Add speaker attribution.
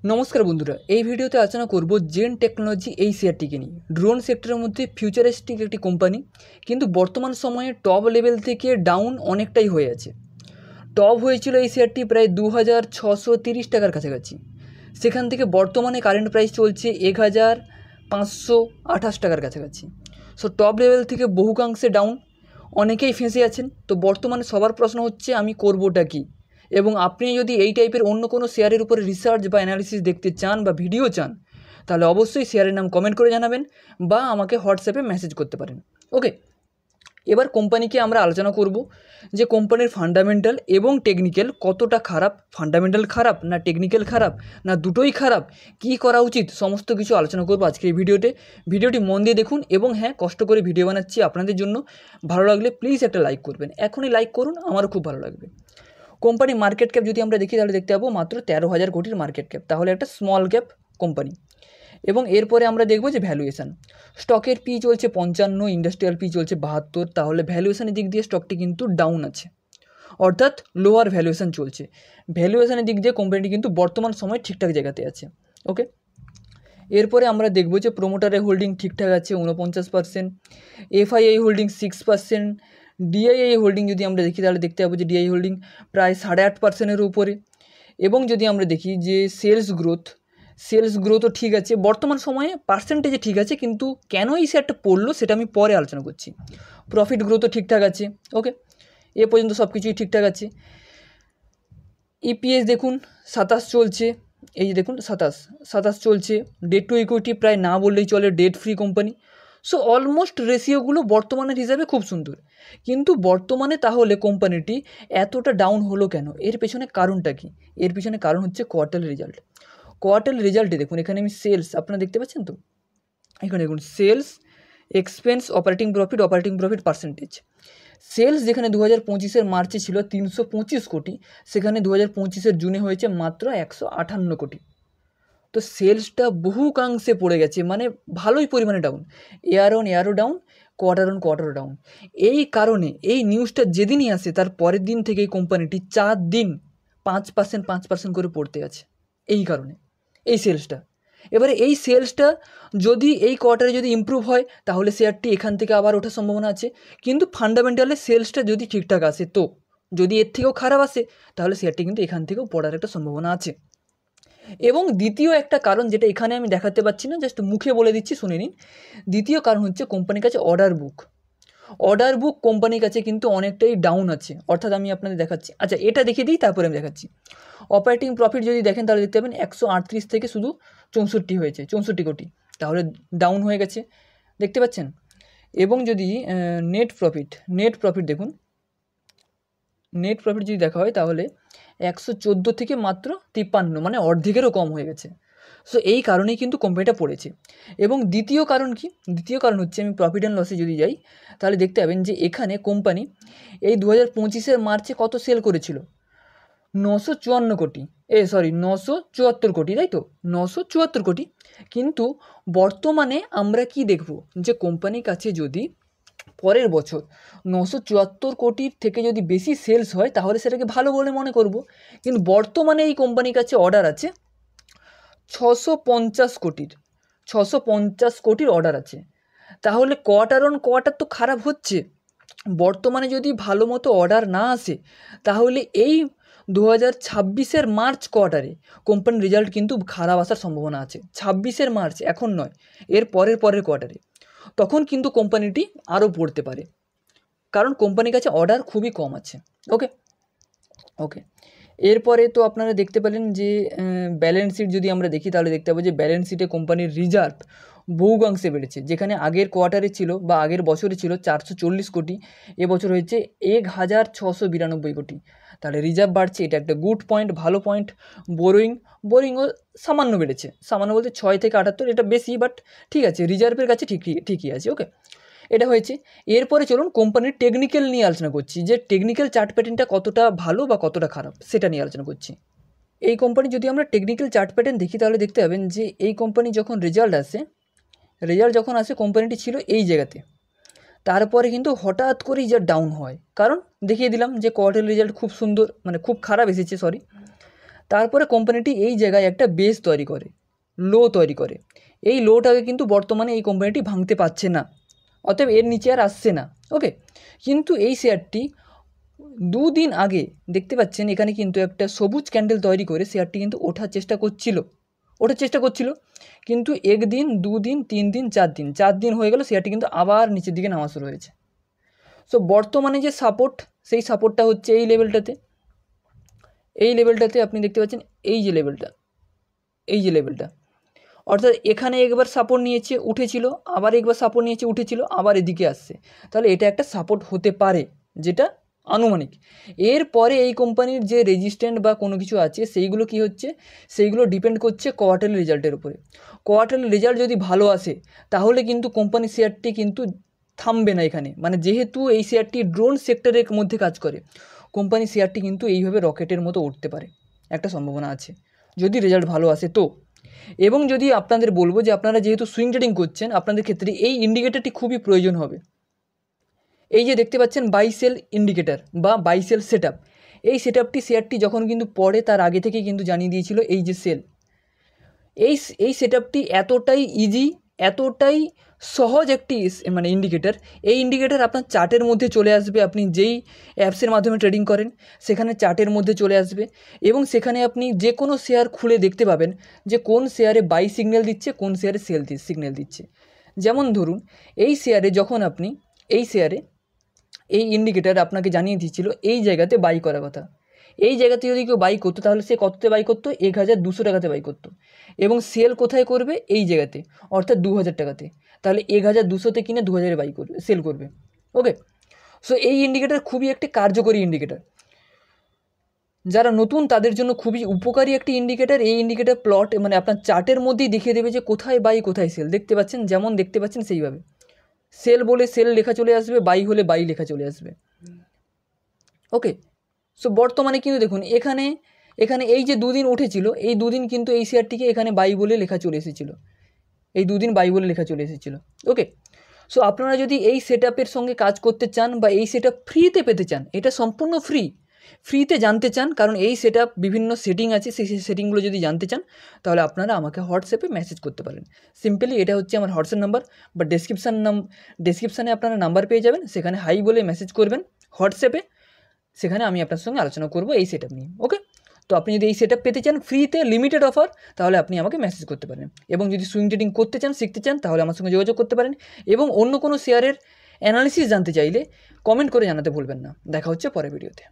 Speaker 1: নমস্কার বন্ধুরা, এই ভিডিওতে আলোচনা করব জেন টেকনোলজি এই শেয়ারটিকে নিয়ে। ড্রোন সেক্টরের মধ্যে ফিউচারিস্টিক একটি কোম্পানি, কিন্তু বর্তমান সময়ে টপ লেভেল থেকে ডাউন অনেকটাই হয়ে আছে। টপ হয়েছিল এই শেয়ারটি প্রায় 2630 টাকার কাছাকাছি, সেখান থেকে বর্তমানে কারেন্ট প্রাইস চলছে 1528 টাকার কাছাকাছি। সো টপ লেভেল থেকে বহুকাংশে ডাউন, অনেকেই ফেঁসে আছেন। তো বর্তমানে সবার প্রশ্ন হচ্ছে আমি করবোটা কি, এবং আপনি যদি এই টাইপের অন্য কোনো শেয়ারের উপরে রিসার্চ বা অ্যানালিসিস দেখতে চান বা ভিডিও চান, তাহলে অবশ্যই শেয়ারের নাম কমেন্ট করে জানাবেন বা আমাকে হোয়াটসঅ্যাপে মেসেজ করতে পারেন। ওকে, এবার কোম্পানিকে আমরা আলোচনা করব যে কোম্পানির ফান্ডামেন্টাল এবং টেকনিক্যাল কতটা খারাপ, ফান্ডামেন্টাল খারাপ না টেকনিক্যাল খারাপ না দুটোই খারাপ, কী করা উচিত, সমস্ত কিছু আলোচনা করব আজকের এই ভিডিওটি মন দিয়ে দেখুন। এবং হ্যাঁ, কষ্ট করে ভিডিও বানাচ্ছি আপনাদের জন্য, ভালো লাগলে প্লিজ একটা লাইক করবেন, এখনই লাইক করুন, আমারও খুব ভালো লাগবে। কোম্পানি মার্কেট ক্যাপ যদি আমরা দেখি তাহলে দেখতে পাবো মাত্র 13,000 কোটির মার্কেট ক্যাপ, তাহলে একটা স্মল ক্যাপ কোম্পানি। এবং এরপরে আমরা দেখব যে ভ্যালুয়েশান, স্টকের পি চলছে 55, ইন্ডাস্ট্রিয়াল পি চলছে 72, তাহলে ভ্যালুয়েশানের দিক দিয়ে স্টকটি কিন্তু ডাউন আছে, অর্থাৎ লোয়ার ভ্যালুয়েশান চলছে। ভ্যালুয়েশানের দিক দিয়ে কোম্পানিটি কিন্তু বর্তমান সময় ঠিকঠাক জায়গাতে আছে। ওকে, এরপরে আমরা দেখব যে প্রোমোটারের হোল্ডিং ঠিকঠাক আছে 49%, এফআইআই হোল্ডিং 6%, ডিআইআই হোল্ডিং যদি আমরা দেখি তাহলে দেখতে পাবো যে ডিআই হোল্ডিং প্রায় 8.5%-এর উপরে। এবং যদি আমরা দেখি যে সেলস গ্রোথও ঠিক আছে বর্তমান সময়ে, পার্সেন্টেজে ঠিক আছে, কিন্তু কেন এই শেয়ারটা পড়লো সেটা আমি পরে আলোচনা করছি। প্রফিট গ্রোথও ঠিকঠাক আছে। ওকে, এ পর্যন্ত সব কিছুই ঠিকঠাক আছে। ইপিএস দেখুন 27 চলছে, এই যে দেখুন 27 চলছে। ডেট টু ইকুইটি প্রায় না বললেই চলে, debt free company. So almost রেশিওগুলো বর্তমানের হিসাবে খুব সুন্দর, কিন্তু বর্তমানে তাহলে কোম্পানিটি এতটা ডাউন হলো কেন, এর পেছনে কারণটা কি? এর পেছনে কারণ হচ্ছে কোয়ার্টারলি রেজাল্টে দেখুন, এখানে আমি সেলস আপনারা দেখতে পাচ্ছেন তো, এখানে দেখুন sales, expense, operating profit percentage. Sales যেখানে 2025-এর মার্চে ছিল 325 কোটি, সেখানে 2025-এর জুনে হয়েছে মাত্র 158 কোটি। তো সেলসটা বহুকাংশে পড়ে গেছে, মানে ভালোই পরিমাণে ডাউন, এয়ারও ডাউন, কোয়ার্টারও ডাউন। এই কারণে এই নিউজটা যেদিনই আসে তার পরের দিন থেকে এই কোম্পানিটি 4 দিন 5% করে পড়তে আছে। এই কারণে এই সেলসটা, এবারে এই সেলসটা যদি এই কোয়ার্টারে যদি ইমপ্রুভ হয় তাহলে শেয়ারটি এখান থেকে আবার ওঠার সম্ভাবনা আছে, কিন্তু ফান্ডামেন্টালে সেলসটা যদি ঠিকঠাক আসে, তো যদি এর থেকেও খারাপ আসে তাহলে শেয়ারটি কিন্তু এখান থেকেও পড়ার একটা সম্ভাবনা আছে। এবং দ্বিতীয় একটা কারণ, যেটা এখানে আমি দেখাতে পাচ্ছি না, জাস্ট মুখে বলে দিচ্ছি, শুনে নিন। দ্বিতীয় কারণ হচ্ছে কোম্পানির কাছে অর্ডার বুক কোম্পানির কাছে কিন্তু অনেকটাই ডাউন আছে, অর্থাৎ আমি আপনাদের দেখাচ্ছি। আচ্ছা, এটা দেখিয়ে দিই, তারপরে আমি দেখাচ্ছি। অপারেটিং প্রফিট যদি দেখেন তাহলে দেখতে পাবেন 138 থেকে শুধু 64 হয়েছে, 64 কোটি, তাহলে ডাউন হয়ে গেছে, দেখতে পাচ্ছেন। এবং যদি নেট প্রফিট দেখুন, নেট প্রফিট যদি দেখা হয় তাহলে 114 থেকে মাত্র 53, মানে অর্ধেকেরও কম হয়ে গেছে। সো এই কারণেই কিন্তু কোম্পানিটা পড়েছে। এবং দ্বিতীয় কারণ কি? দ্বিতীয় কারণ হচ্ছে, আমি প্রফিট অ্যান্ড লসে যদি যাই তাহলে দেখতে পাবেন যে এখানে কোম্পানি এই 2025-এর মার্চে কত সেল করেছিল, 954 কোটি, 974 কোটি, তাই তো, 974 কোটি। কিন্তু বর্তমানে আমরা কি দেখব, যে কোম্পানির কাছে যদি পরের বছর 974 কোটির থেকে যদি বেশি সেলস হয় তাহলে সেটাকে ভালো বলে মনে করব, কিন্তু বর্তমানে এই কোম্পানির কাছে অর্ডার আছে 650 কোটির অর্ডার আছে। তাহলে কোয়ার্টার অন কোয়ার্টার তো খারাপ হচ্ছে। বর্তমানে যদি ভালো মতো অর্ডার না আসে তাহলে এই 2026-এর মার্চ কোয়ার্টারে কোম্পানির রেজাল্ট কিন্তু খারাপ আসার সম্ভাবনা আছে। 26-এর মার্চ, এখন নয়, এর পরের কোয়ার্টারে, তখন কিন্তু কোম্পানিটি আরও পড়তে পারে, কারণ কোম্পানির কাছে অর্ডার খুবই কম আছে। ওকে, এরপরে তো আপনারা দেখতে পেলেন যে ব্যালেন্স শিট যদি আমরা দেখি তাহলে দেখতে পাবো যে ব্যালেন্স শিটে কোম্পানির রিজার্ভ বহুকাংশে বেড়েছে, যেখানে আগের কোয়ার্টারে ছিল বা আগের বছরে ছিল 440 কোটি, এবছর হয়েছে 1692 কোটি, তাহলে রিজার্ভ বাড়ছে, এটা একটা গুড পয়েন্ট, ভালো পয়েন্ট। বোরিংও সামান্য বেড়েছে, সামান্য বলতে 6 থেকে 78, এটা বেশি, বাট ঠিক আছে, রিজার্ভের কাছে ঠিকই আছে। ওকে, এটা হয়েছে। এরপরে চলুন কোম্পানির টেকনিক্যাল নিয়ে আলোচনা করছি, যে টেকনিক্যাল চার্ট প্যাটার্নটা কতটা ভালো বা কতটা খারাপ সেটা নিয়ে আলোচনা করছি। এই কোম্পানি যদি আমরা টেকনিক্যাল চার্ট প্যাটার্ন দেখি তাহলে দেখতে পাবেন যে এই কোম্পানি যখন রেজাল্ট যখন আসে কোম্পানিটি ছিল এই জায়গাতে, তারপরে কিন্তু হঠাৎ করেই যা ডাউন হয়, কারণ দেখিয়ে দিলাম যে কোয়ার্টারলি রেজাল্ট খুব সুন্দর, মানে খুব খারাপ এসেছে, তারপরে কোম্পানিটি এই জায়গায় একটা বেস তৈরি করে, লো তৈরি করে। এই লোটাকে কিন্তু বর্তমানে এই কোম্পানিটি ভাঙতে পারছে না, অতএব এর নিচে আর আসছে না। ওকে, কিন্তু এই শেয়ারটি 2 দিন আগে দেখতে পাচ্ছেন এখানে কিন্তু একটা সবুজ ক্যান্ডেল তৈরি করে শেয়ারটি কিন্তু ওঠার চেষ্টা করছিল, কিন্তু 1 দিন 2 দিন 3 দিন 4 দিন হয়ে গেল, শেয়ারটি কিন্তু আবার নিচের দিকে নামা শুরু হয়েছে। সো বর্তমানে যে সাপোর্ট, সেই সাপোর্টটা হচ্ছে এই লেভেলটাতে আপনি দেখতে পাচ্ছেন এই যে লেভেলটা, অর্থাৎ এখানে একবার সাপোর্ট নিয়েছে উঠেছিল, আবার একবার সাপোর্ট নিয়েছে উঠেছিল, আবার এদিকে আসছে, তাহলে এটা একটা সাপোর্ট হতে পারে, যেটা আনুমানিক। এরপরে এই কোম্পানির যে রেজিস্ট্যান্ট বা কোনো কিছু আছে সেইগুলো কি হচ্ছে, সেইগুলো ডিপেন্ড করছে কোয়ার্টারলি রেজাল্টের উপরে। কোয়ার্টারলি রেজাল্ট যদি ভালো আসে তাহলে কিন্তু কোম্পানি শেয়ারটি কিন্তু থামবে না এখানে, মানে যেহেতু এই শেয়ারটি ড্রোন সেক্টরের মধ্যে কাজ করে, কোম্পানি শেয়ারটি কিন্তু এইভাবে রকেটের মতো উঠতে পারে, একটা সম্ভাবনা আছে যদি রেজাল্ট ভালো আসে তো। এবং যদি আপনাদের বলবো যে আপনারা যেহেতু সুইং ট্রেডিং করছেন, আপনাদের ক্ষেত্রে এই ইন্ডিকেটরটি খুবই প্রয়োজন হবে। এই যে দেখতে পাচ্ছেন বাই সেল ইন্ডিকেটর বা বাই সেল সেট আপ, এই সেট আপটি শেয়ারটি যখন কিন্তু পড়ে তার আগে থেকে কিন্তু জানিয়ে দিয়েছিল এই যে সেল। এই সেট আপটি এতটাই ইজি, এতটাই সহজ একটি মানে ইন্ডিকেটর, এই ইন্ডিকেটর আপনার চার্টের মধ্যে চলে আসবে, আপনি যেই অ্যাপসের মাধ্যমে ট্রেডিং করেন সেখানে চার্টের মধ্যে চলে আসবে, এবং সেখানে আপনি যে কোনো শেয়ার খুলে দেখতে পাবেন যে কোন শেয়ারে বাই সিগন্যাল দিচ্ছে, কোন শেয়ারে সেল সিগন্যাল দিচ্ছে। যেমন ধরুন এই শেয়ারে যখন আপনি এই ইন্ডিকেটর আপনাকে জানিয়ে দিচ্ছিল এই জায়গাতে বাই করার কথা, এই জায়গাতে যদি কেউ বাই করতো তাহলে সে কততে বাই করতো, 1200 টাকাতে বাই করতো, এবং সেল কোথায় করবে, এই জায়গাতে, অর্থাৎ 2000 টাকাতে, তাহলে 1200তে কিনে 2000-এ বাই করবে, সেল করবে। ওকে, সো এই ইন্ডিকেটর খুবই একটি কার্যকরী ইন্ডিকেটর, যারা নতুন তাদের জন্য খুবই উপকারী একটি ইন্ডিকেটর। এই ইন্ডিকেটর প্লট মানে আপনার চার্টের মধ্যেই দেখিয়ে দেবে যে কোথায় বাই কোথায় সেল, দেখতে পাচ্ছেন, যেমন দেখতে পাচ্ছেন সেইভাবে সেল বলে সেল লেখা চলে আসবে, বাই হলে বাই লেখা চলে আসবে। ওকে, সো বর্তমানে কিন্তু দেখুন এখানে এই যে 2 দিন উঠেছিল, এই 2 দিন কিন্তু এই শেয়ারটিকে এখানে বাই বলে লেখা চলে এসেছিলো, এই 2 দিন বাই বলে লেখা চলে এসেছিলো। ওকে, সো আপনারা যদি এই সেট আপের সঙ্গে কাজ করতে চান বা এই সেট আপ ফ্রিতে পেতে চান, এটা সম্পূর্ণ ফ্রিতে জানতে চান, কারণ এই সেট আপ বিভিন্ন সেটিং আছে, সেই সেটিংগুলো যদি জানতে চান তাহলে আপনারা আমাকে হোয়াটসঅ্যাপে মেসেজ করতে পারেন। সিম্পলি এটা হচ্ছে আমার হোয়াটসঅ্যাপ নাম্বার বা ডেসক্রিপশানে আপনারা নাম্বার পেয়ে যাবেন, সেখানে হাই বলে মেসেজ করবেন হোয়াটসঅ্যাপে, সেখানে আমি আপনার সঙ্গে আলোচনা করব এই সেট আপ নিয়ে। ওকে, তো আপনি যদি এই সেট আপ পেতে চান ফ্রিতে, লিমিটেড অফার, তাহলে আপনি আমাকে মেসেজ করতে পারেন, এবং যদি সুইং ট্রেডিং করতে চান, শিখতে চান, তাহলে আমার সঙ্গে যোগাযোগ করতে পারেন, এবং অন্য কোনো শেয়ারের অ্যানালিসিস জানতে চাইলে কমেন্ট করে জানাতে ভুলবেন না। দেখা হচ্ছে পরের ভিডিওতে।